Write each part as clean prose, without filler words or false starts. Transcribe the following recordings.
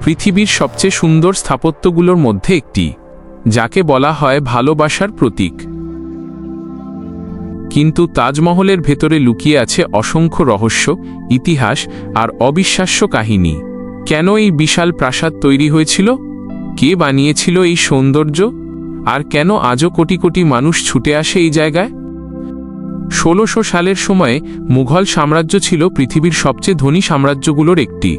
পৃথিবীর সবচেয়ে সুন্দর স্থাপত্যগুলোর মধ্যে একটি, যাকে বলা হয় ভালোবাসার প্রতীক। কিন্তু তাজমহলের ভেতরে লুকিয়ে আছে অসংখ্য রহস্য, ইতিহাস আর অবিশ্বাস্য কাহিনী। কেন এই বিশাল প্রাসাদ তৈরি হয়েছিল, কে বানিয়েছিল এই সৌন্দর্য, আর কেন আজও কোটি কোটি মানুষ ছুটে আসে এই জায়গায়? ১৬০০ সালের সময়ে মুঘল সাম্রাজ্য ছিল পৃথিবীর সবচেয়ে ধনী সাম্রাজ্যগুলোর একটি,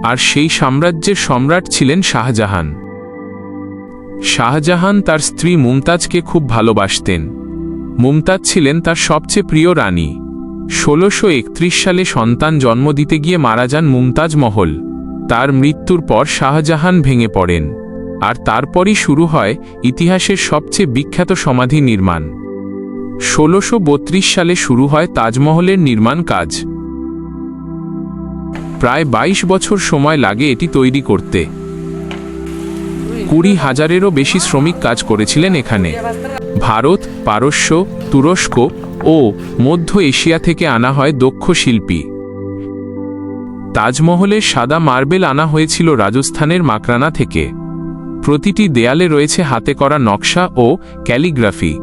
আর সেই সাম্রাজ্যের সম্রাট ছিলেন শাহজাহান। শাহজাহান তার স্ত্রী মুমতাজকে খুব ভালোবাসতেন। মুমতাজ ছিলেন তার সবচেয়ে প্রিয় রানী। ১৬৩১ সালে সন্তান জন্ম দিতে গিয়ে মারা যান মুমতাজ মহল। তার মৃত্যুর পর শাহজাহান ভেঙে পড়েন, আর তারপরই শুরু হয় ইতিহাসের সবচেয়ে বিখ্যাত সমাধি নির্মাণ। ১৬৩২ সালে শুরু হয় তাজমহলের নির্মাণ কাজ। প্রায় ২২ বছর সময় লাগে এটি তৈরি করতে। ২০,০০০-এরও বেশি শ্রমিক কাজ করেছিলেন এখানে। ভারত, পারস্য, তুরস্ক ও মধ্য এশিয়া থেকে আনা হয় দক্ষ শিল্পী। তাজমহলের সাদা মার্বেল আনা হয়েছিল রাজস্থানের মাকরানা থেকে। প্রতিটি দেয়ালে রয়েছে হাতে করা নকশা ও ক্যালিগ্রাফি।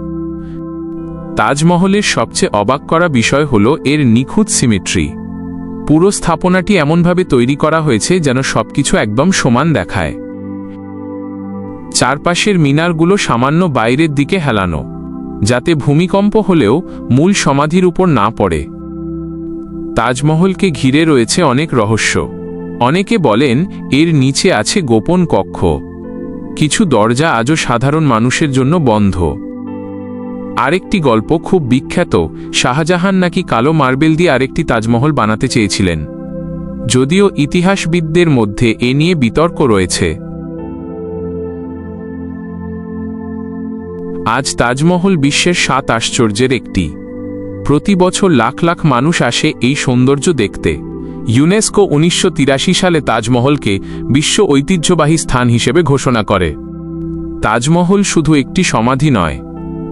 তাজমহলের সবচেয়ে অবাক করা বিষয় হল এর নিখুঁত সিমেট্রি। পুরো স্থাপনাটি এমনভাবে তৈরি করা হয়েছে যেন সবকিছু একদম সমান দেখায়। চারপাশের মিনারগুলো সামান্য বাইরের দিকে হেলানো, যাতে ভূমিকম্প হলেও মূল সমাধির উপর না পড়ে। তাজমহলকে ঘিরে রয়েছে অনেক রহস্য। অনেকে বলেন এর নিচে আছে গোপন কক্ষ। কিছু দরজা আজও সাধারণ মানুষের জন্য বন্ধ। আরেকটি গল্প খুব বিখ্যাত, শাহজাহান নাকি কালো মার্বেল দিয়ে আরেকটি তাজমহল বানাতে চেয়েছিলেন, যদিও ইতিহাসবিদদের মধ্যে এ নিয়ে বিতর্ক রয়েছে। আজ তাজমহল বিশ্বের ৭ আশ্চর্যের একটি। প্রতি বছর লাখ লাখ মানুষ আসে এই সৌন্দর্য দেখতে। ইউনেস্কো ১৯৮৩ সালে তাজমহলকে বিশ্ব ঐতিহ্যবাহী স্থান হিসেবে ঘোষণা করে। তাজমহল শুধু একটি সমাধি নয়,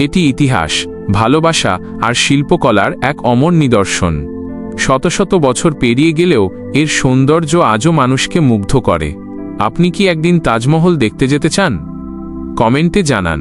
এটি ইতিহাস, ভালোবাসা আর শিল্পকলার এক অমর নিদর্শন। শত শত বছর পেরিয়ে গেলেও এর সৌন্দর্য আজও মানুষকে মুগ্ধ করে। আপনি কি একদিন তাজমহল দেখতে যেতে চান? কমেন্টে জানান।